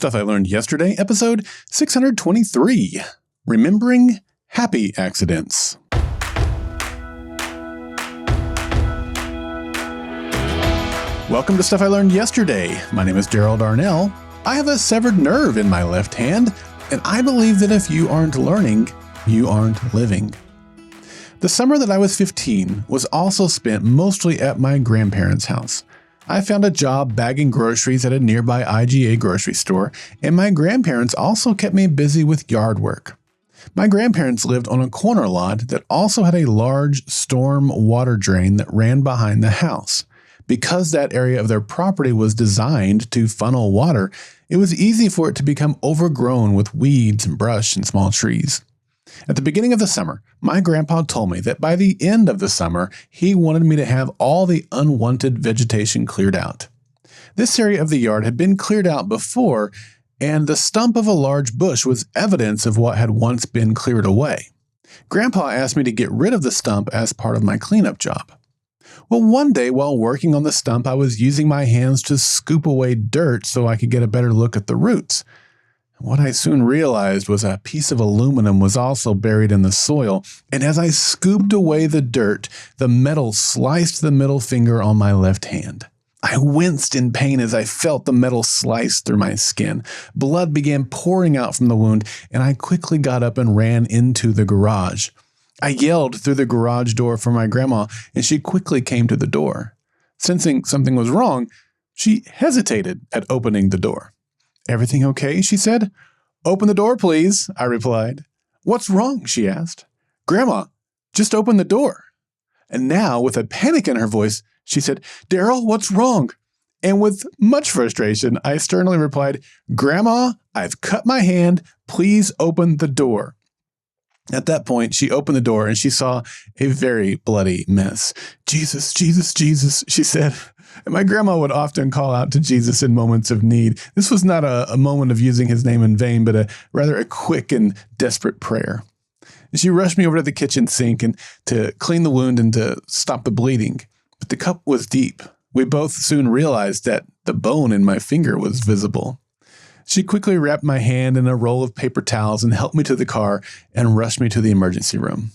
Stuff I Learned Yesterday, episode 623, Remembering Happy Accidents. Welcome to Stuff I Learned Yesterday. My name is Daryl Darnell. I have a severed nerve in my left hand, and I believe that if you aren't learning, you aren't living. The summer that I was 15 was also spent mostly at my grandparents' house. I found a job bagging groceries at a nearby IGA grocery store, and my grandparents also kept me busy with yard work. My grandparents lived on a corner lot that also had a large storm water drain that ran behind the house. Because that area of their property was designed to funnel water, it was easy for it to become overgrown with weeds and brush and small trees. At the beginning of the summer, my grandpa told me that by the end of the summer, he wanted me to have all the unwanted vegetation cleared out. This area of the yard had been cleared out before, and the stump of a large bush was evidence of what had once been cleared away. Grandpa asked me to get rid of the stump as part of my cleanup job. Well, one day while working on the stump, I was using my hands to scoop away dirt so I could get a better look at the roots. What I soon realized was a piece of aluminum was also buried in the soil, and as I scooped away the dirt, the metal sliced the middle finger on my left hand. I winced in pain as I felt the metal slice through my skin. Blood began pouring out from the wound, and I quickly got up and ran into the garage. I yelled through the garage door for my grandma, and she quickly came to the door. Sensing something was wrong, she hesitated at opening the door. "Everything okay?" she said. "Open the door, please," I replied. "What's wrong?" she asked. "Grandma, just open the door." And now, with a panic in her voice, she said, "Daryl, what's wrong?" And with much frustration, I sternly replied, "Grandma, I've cut my hand. Please open the door." At that point, she opened the door and she saw a very bloody mess. "Jesus, Jesus, Jesus," she said. And my grandma would often call out to Jesus in moments of need. This was not a moment of using his name in vain, but rather a quick and desperate prayer. And she rushed me over to the kitchen sink and to clean the wound and to stop the bleeding. But the cup was deep. We both soon realized that the bone in my finger was visible. She quickly wrapped my hand in a roll of paper towels and helped me to the car and rushed me to the emergency room.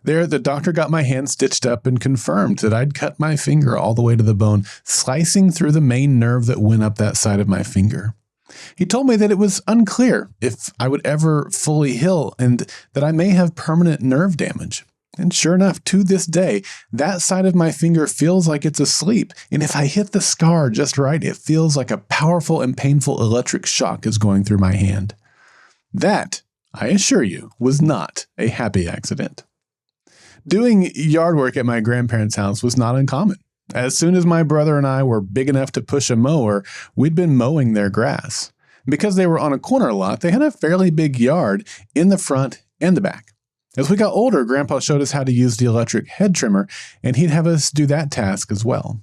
There, the doctor got my hand stitched up and confirmed that I'd cut my finger all the way to the bone, slicing through the main nerve that went up that side of my finger. He told me that it was unclear if I would ever fully heal and that I may have permanent nerve damage. And sure enough, to this day, that side of my finger feels like it's asleep. And if I hit the scar just right, it feels like a powerful and painful electric shock is going through my hand. That, I assure you, was not a happy accident. Doing yard work at my grandparents' house was not uncommon. As soon as my brother and I were big enough to push a mower, we'd been mowing their grass. Because they were on a corner lot, they had a fairly big yard in the front and the back. As we got older, Grandpa showed us how to use the electric head trimmer, and he'd have us do that task as well.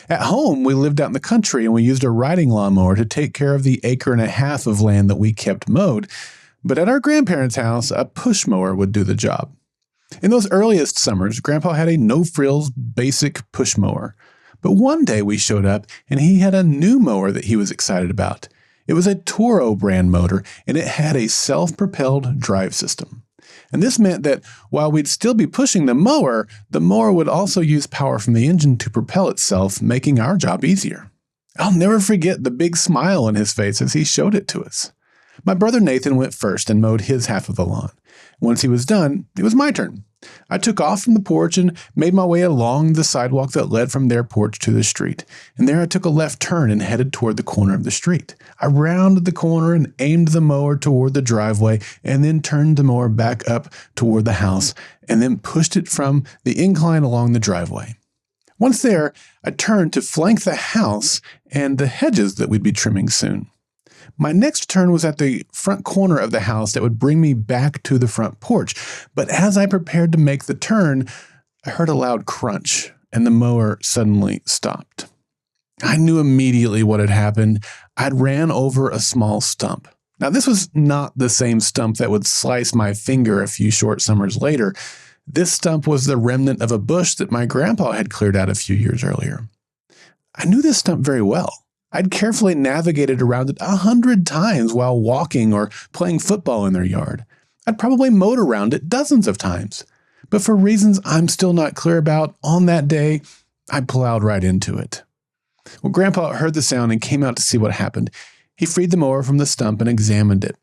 At home, we lived out in the country, and we used a riding lawnmower to take care of the acre and a half of land that we kept mowed. But at our grandparents' house, a push mower would do the job. In those earliest summers, Grandpa had a no-frills basic push mower. But one day we showed up, and he had a new mower that he was excited about. It was a Toro brand motor, and it had a self-propelled drive system. And this meant that while we'd still be pushing the mower would also use power from the engine to propel itself, making our job easier. I'll never forget the big smile on his face as he showed it to us. My brother Nathan went first and mowed his half of the lawn. Once he was done, it was my turn. I took off from the porch and made my way along the sidewalk that led from their porch to the street. And there I took a left turn and headed toward the corner of the street. I rounded the corner and aimed the mower toward the driveway and then turned the mower back up toward the house and then pushed it from the incline along the driveway. Once there, I turned to flank the house and the hedges that we'd be trimming soon. My next turn was at the front corner of the house that would bring me back to the front porch. But as I prepared to make the turn, I heard a loud crunch, and the mower suddenly stopped. I knew immediately what had happened. I'd ran over a small stump. Now, this was not the same stump that would slice my finger a few short summers later. This stump was the remnant of a bush that my grandpa had cleared out a few years earlier. I knew this stump very well. I'd carefully navigated around it 100 times while walking or playing football in their yard. I'd probably mowed around it dozens of times. But for reasons I'm still not clear about, on that day, I plowed right into it. Well, Grandpa heard the sound and came out to see what happened. He freed the mower from the stump and examined it.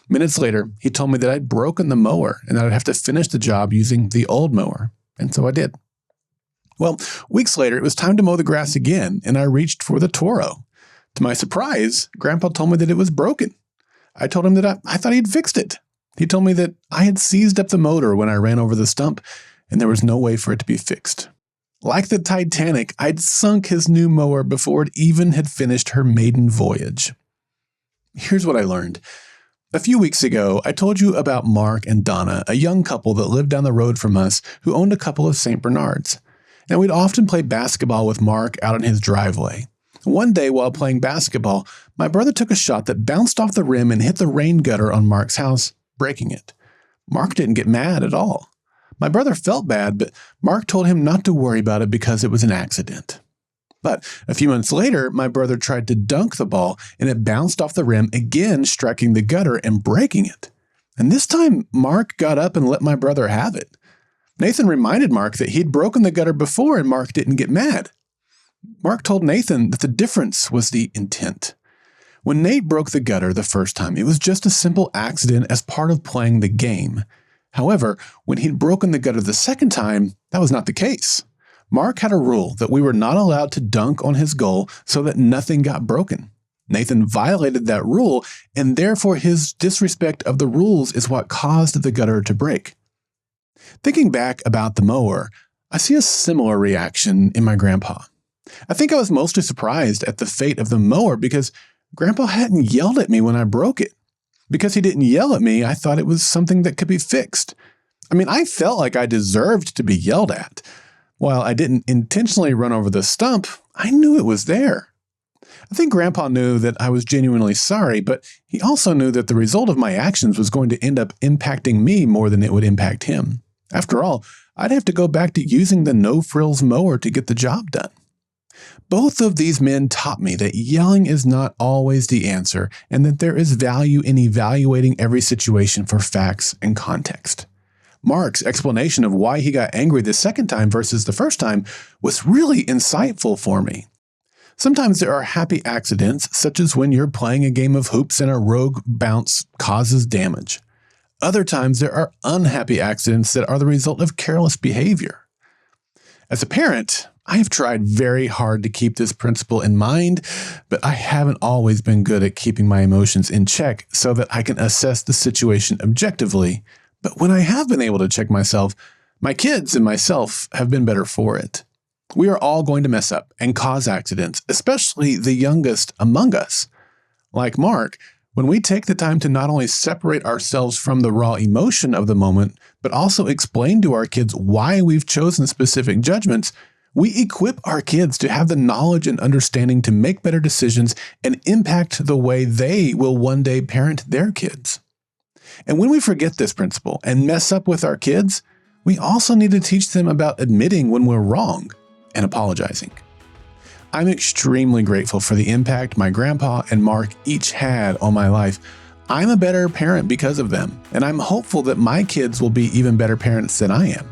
Minutes later, he told me that I'd broken the mower and that I'd have to finish the job using the old mower. And so I did. Well, weeks later, it was time to mow the grass again, and I reached for the Toro. To my surprise, Grandpa told me that it was broken. I told him that I thought he'd fixed it. He told me that I had seized up the motor when I ran over the stump, and there was no way for it to be fixed. Like the Titanic, I'd sunk his new mower before it even had finished her maiden voyage. Here's what I learned. A few weeks ago, I told you about Mark and Donna, a young couple that lived down the road from us who owned a couple of St. Bernards. And we'd often play basketball with Mark out in his driveway. One day while playing basketball, my brother took a shot that bounced off the rim and hit the rain gutter on Mark's house, breaking it. Mark didn't get mad at all. My brother felt bad, but Mark told him not to worry about it because it was an accident. But a few months later, my brother tried to dunk the ball, and it bounced off the rim, again striking the gutter and breaking it. And this time, Mark got up and let my brother have it. Nathan reminded Mark that he'd broken the gutter before, and Mark didn't get mad. Mark told Nathan that the difference was the intent. When Nate broke the gutter the first time, it was just a simple accident as part of playing the game. However, when he'd broken the gutter the second time, that was not the case. Mark had a rule that we were not allowed to dunk on his goal so that nothing got broken. Nathan violated that rule, and therefore his disrespect of the rules is what caused the gutter to break. Thinking back about the mower, I see a similar reaction in my grandpa. I think I was mostly surprised at the fate of the mower because Grandpa hadn't yelled at me when I broke it. Because he didn't yell at me, I thought it was something that could be fixed. I felt like I deserved to be yelled at. While I didn't intentionally run over the stump, I knew it was there. I think Grandpa knew that I was genuinely sorry, but he also knew that the result of my actions was going to end up impacting me more than it would impact him. After all, I'd have to go back to using the no-frills mower to get the job done. Both of these men taught me that yelling is not always the answer and that there is value in evaluating every situation for facts and context. Mark's explanation of why he got angry the second time versus the first time was really insightful for me. Sometimes there are happy accidents, such as when you're playing a game of hoops and a rogue bounce causes damage. Other times there are unhappy accidents that are the result of careless behavior. As a parent, I have tried very hard to keep this principle in mind, but I haven't always been good at keeping my emotions in check so that I can assess the situation objectively. But when I have been able to check myself, my kids and myself have been better for it. We are all going to mess up and cause accidents, especially the youngest among us. Like Mark, when we take the time to not only separate ourselves from the raw emotion of the moment, but also explain to our kids why we've chosen specific judgments, we equip our kids to have the knowledge and understanding to make better decisions and impact the way they will one day parent their kids. And when we forget this principle and mess up with our kids, we also need to teach them about admitting when we're wrong and apologizing. I'm extremely grateful for the impact my grandpa and Mark each had on my life. I'm a better parent because of them, and I'm hopeful that my kids will be even better parents than I am.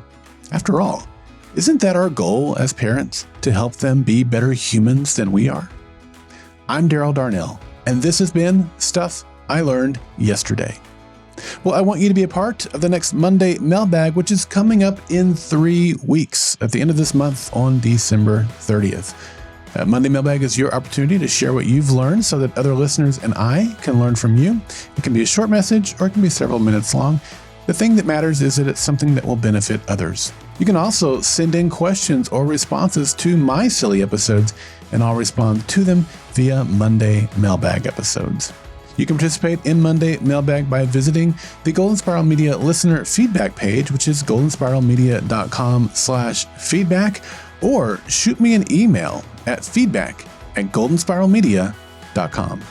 After all, isn't that our goal as parents, to help them be better humans than we are? I'm Daryl Darnell, and this has been Stuff I Learned Yesterday. Well, I want you to be a part of the next Monday mailbag, which is coming up in 3 weeks at the end of this month on December 30th. Monday Mailbag is your opportunity to share what you've learned so that other listeners and I can learn from you. It can be a short message or it can be several minutes long. The thing that matters is that it's something that will benefit others. You can also send in questions or responses to my SILY episodes, and I'll respond to them via Monday Mailbag episodes. You can participate in Monday Mailbag by visiting the Golden Spiral Media listener feedback page, which is goldenspiralmedia.com/feedback, or shoot me an email at feedback@goldenspiralmedia.com.